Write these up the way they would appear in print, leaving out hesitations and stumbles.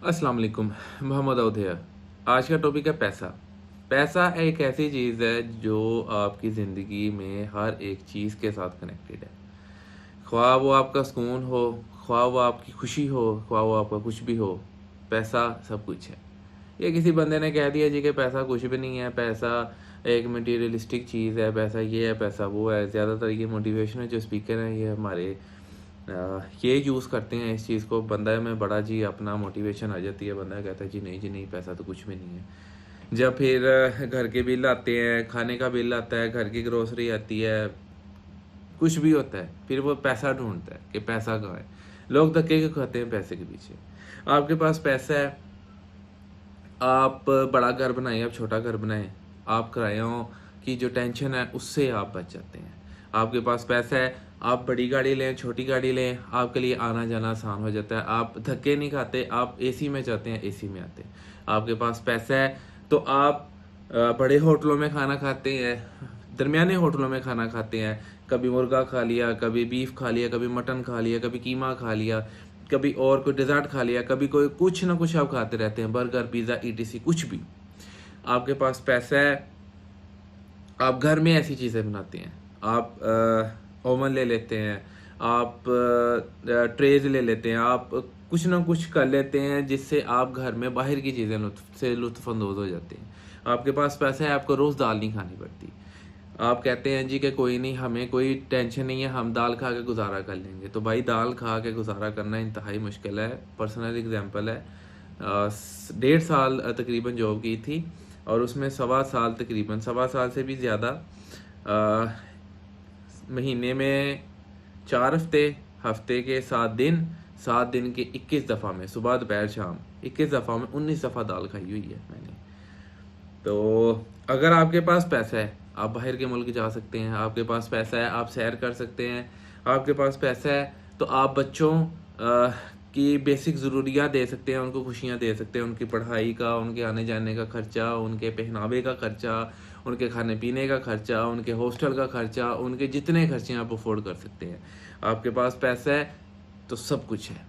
अस्सलाम वालेकुम। मोहम्मद दाऊद है। आज का टॉपिक है पैसा। पैसा एक ऐसी चीज़ है जो आपकी ज़िंदगी में हर एक चीज़ के साथ कनेक्टेड है। ख्वाह वो आपका सुकून हो, ख्वाह वो आपकी खुशी हो, ख्वाह वो आपका कुछ भी हो, पैसा सब कुछ है। ये किसी बंदे ने कह दिया जी कि पैसा कुछ भी नहीं है, पैसा एक मटीरियलिस्टिक चीज़ है, पैसा ये है, पैसा वो है। ज़्यादातर ये मोटिवेशनल जो स्पीकर हैं ये हमारे ये यूज़ करते हैं इस चीज़ को। बंदा में बड़ा जी अपना मोटिवेशन आ जाती है, बंदा कहता है जी नहीं पैसा तो कुछ भी नहीं है। जब फिर घर के बिल आते हैं, खाने का बिल आता है, घर की ग्रोसरी आती है, कुछ भी होता है, फिर वो पैसा ढूंढता है कि पैसा कहाँ है। लोग धक्के के खाते हैं पैसे के पीछे। आपके पास पैसा है, आप बड़ा घर बनाएं, आप छोटा घर बनाएं, आप किरायों की जो टेंशन है उससे आप बच जाते हैं। आपके पास पैसा है, आप बड़ी गाड़ी लें, छोटी गाड़ी लें, आपके लिए आना जाना आसान हो जाता है। आप धक्के नहीं खाते, आप एसी में जाते हैं, एसी में आते हैं। आपके पास पैसा है तो आप बड़े होटलों में खाना खाते हैं, दरमियाने होटलों में खाना खाते हैं। कभी मुर्गा खा लिया, कभी बीफ खा लिया, कभी मटन खा लिया, कभी कीमा खा लिया, कभी और कोई डिज़र्ट खा लिया, कभी कोई कुछ ना कुछ आप खाते रहते हैं, बर्गर पिज़्ज़ा ईटीसी कुछ भी। आपके पास पैसा है, आप घर में ऐसी चीज़ें बनाते हैं। आप ओवन ले लेते हैं, आप ट्रेज़ ले लेते हैं, आप कुछ ना कुछ कर लेते हैं जिससे आप घर में बाहर की चीज़ें लुत्फ़अंदोज़ हो जाते हैं। आपके पास पैसा है, आपको रोज़ दाल नहीं खानी पड़ती। आप कहते हैं जी कि कोई नहीं, हमें कोई टेंशन नहीं है, हम दाल खा के गुज़ारा कर लेंगे। तो भाई दाल खा के गुज़ारा करना इंतहाई मुश्किल है। पर्सनल एग्ज़ाम्पल है, 1.5 साल तकरीबन जॉब की थी और उसमें 1.25 साल, तकरीबन 1.25 साल से भी ज़्यादा, महीने में 4 हफ्ते, हफ्ते के 7 दिन, 7 दिन के 21 दफ़ा में सुबह दोपहर शाम 21 दफ़ा में 19 दफ़ा दाल खाई हुई है मैंने। तो अगर आपके पास पैसा है, आप बाहर के मुल्क जा सकते हैं, आपके पास पैसा है, आप सैर कर सकते हैं, आपके पास पैसा है तो आप बच्चों की बेसिक ज़रूरियात दे सकते हैं, उनको खुशियाँ दे सकते हैं, उनकी पढ़ाई का, उनके आने-जाने का खर्चा, उनके पहनावे का खर्चा, उनके खाने-पीने का खर्चा, उनके हॉस्टल का खर्चा, उनके जितने खर्चे आप अफ़ोर्ड कर सकते हैं। आपके पास पैसा है तो सब कुछ है।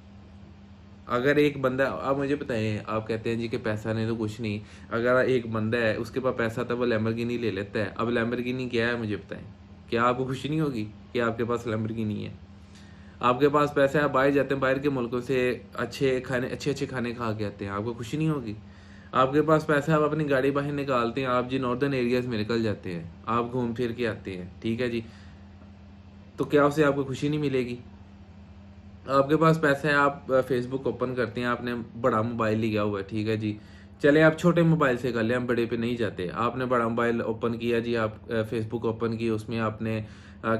अगर एक बंदा, आप मुझे बताएं, आप कहते हैं जी कि पैसा नहीं तो कुछ नहीं। अगर एक बंदा है उसके पास पैसा था, वो लैम्बोर्गिनी ले लेता है। अब लैम्बोर्गिनी क्या है मुझे बताएं, क्या आपको खुशी नहीं होगी कि आपके पास लैम्बोर्गिनी है? आपके पास पैसा है, आप बाहर जाते हैं, बाहर के मुल्कों से अच्छे अच्छे खाने खा के आते हैं, आपको खुशी नहीं होगी? आपके पास पैसा है, आप अपनी गाड़ी बाहर निकालते हैं, आप जी नॉर्दर्न एरियाज में निकल जाते हैं, आप घूम फिर के आते हैं, ठीक है जी, तो क्या उससे आपको खुशी नहीं मिलेगी? आपके पास पैसा है, आप फेसबुक ओपन करते हैं, आपने बड़ा मोबाइल लिया हुआ है, ठीक है जी, चले आप छोटे मोबाइल से कर लें, हम बड़े पे नहीं जाते। आपने बड़ा मोबाइल ओपन किया जी, आप फेसबुक ओपन की, उसमें आपने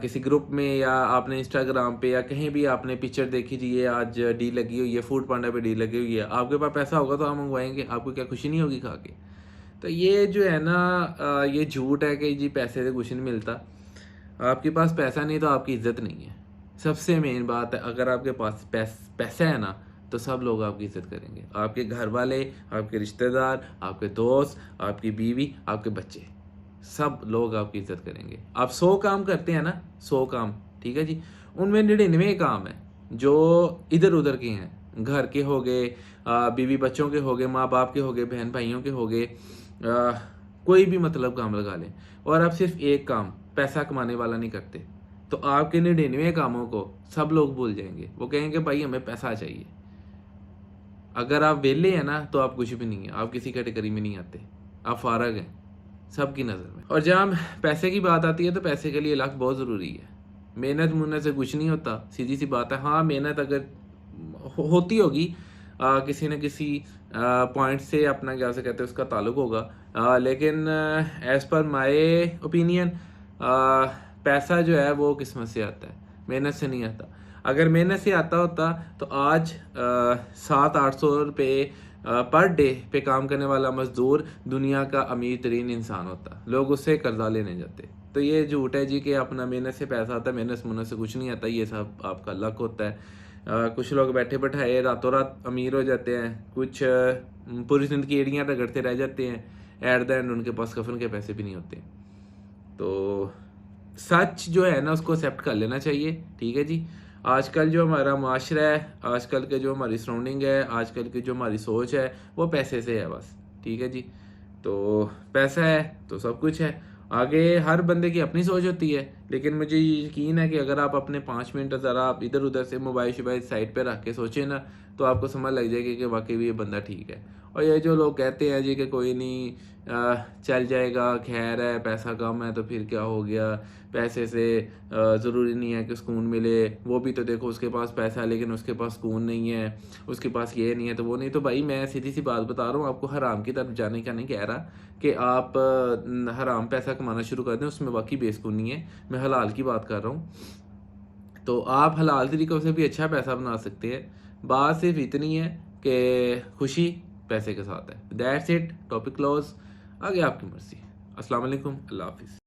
किसी ग्रुप में या आपने इंस्टाग्राम पे या कहीं भी आपने पिक्चर देखी जी, ये आज डील लगी हुई है, फूड पांडा पे डील लगी हुई है। आपके पास पैसा होगा तो आप मंगवाएंगे, आपको क्या खुशी नहीं होगी खा के? तो ये जो है ना, ये झूठ है कि जी पैसे से कुछ नहीं मिलता। आपके पास पैसा नहीं तो आपकी इज्जत नहीं है। सबसे मेन बात है, अगर आपके पास पैसा है ना तो सब लोग आपकी इज्जत करेंगे। आपके घर वाले, आपके रिश्तेदार, आपके दोस्त, आपकी बीवी, आपके बच्चे, सब लोग आपकी इज्जत करेंगे। आप 100 काम करते हैं ना, 100 काम, ठीक है जी, उनमें 99 काम है जो इधर उधर के हैं। घर के हो गए, बीवी बच्चों के हो गए, माँ बाप के हो गए, बहन भाइयों के हो गए, कोई भी मतलब काम लगा लें, और आप सिर्फ एक काम पैसा कमाने वाला नहीं करते तो आपके 99 कामों को सब लोग भूल जाएंगे। वो कहेंगे भाई हमें पैसा चाहिए। अगर आप वेले हैं ना तो आप कुछ भी नहीं है, आप किसी कैटेगरी में नहीं आते, आप फारग हैं सबकी नज़र में। और जब पैसे की बात आती है तो पैसे के लिए लक बहुत ज़रूरी है। मेहनत मुन्नत से कुछ नहीं होता, सीधी सी बात है। हाँ, मेहनत अगर होती होगी, किसी न किसी पॉइंट से अपना क्या से कहते हैं उसका ताल्लुक होगा, लेकिन एज़ पर माय ओपिनियन पैसा जो है वो किस्मत से आता है, मेहनत से नहीं आता। अगर मेहनत से आता होता तो आज 700-800 रुपये पर डे पे काम करने वाला मजदूर दुनिया का अमीर तरीन इंसान होता, लोग उससे कर्जा लेने जाते। तो ये झूठ है जी कि अपना मेहनत से पैसा आता है, मेहनत मुन्नत से कुछ नहीं आता, ये सब आपका लक होता है। कुछ लोग बैठे बैठाए रातों रात अमीर हो जाते हैं, कुछ पूरी जिंदगी एड़ियाँ रगड़ते रह जाते हैं, एट द एंड उनके पास कफन के पैसे भी नहीं होते। तो सच जो है ना उसको एक्सेप्ट कर लेना चाहिए, ठीक है जी। आजकल जो हमारा माशरा है, आजकल के जो हमारी सराउंडिंग है, आजकल की जो हमारी सोच है, वो पैसे से है बस। ठीक है जी। तो पैसा है तो सब कुछ है। आगे हर बंदे की अपनी सोच होती है, लेकिन मुझे ये यकीन है कि अगर आप अपने 5 मिनट ज़रा आप इधर उधर से मोबाइल शोबाइल साइड पे रख के सोचें ना, तो आपको समझ लग जाएगी कि वाकई भी ये बंदा ठीक है। और ये जो लोग कहते हैं जी कि कोई नहीं, चल जाएगा, खैर है, पैसा कम है तो फिर क्या हो गया, पैसे से ज़रूरी नहीं है कि सुकून मिले, वो भी तो देखो उसके पास पैसा है लेकिन उसके पास सुकून नहीं है, उसके पास ये नहीं है तो वो नहीं। तो भाई मैं सीधी सी बात बता रहा हूँ आपको, हराम की तरफ जाने का नहीं कह रहा कि आप हराम पैसा कमाना शुरू कर दें, उसमें वाकई बेसुकूनी है। मैं हलाल की बात कर रहा हूँ। तो आप हलाल तरीक़ों से भी अच्छा पैसा बना सकते हैं। बात सिर्फ इतनी है कि खुशी पैसे के साथ है। That's it, topic close. आगे आपकी मर्ज़ी। अस्सलाम वालेकुम, अल्लाह हाफ़िज़।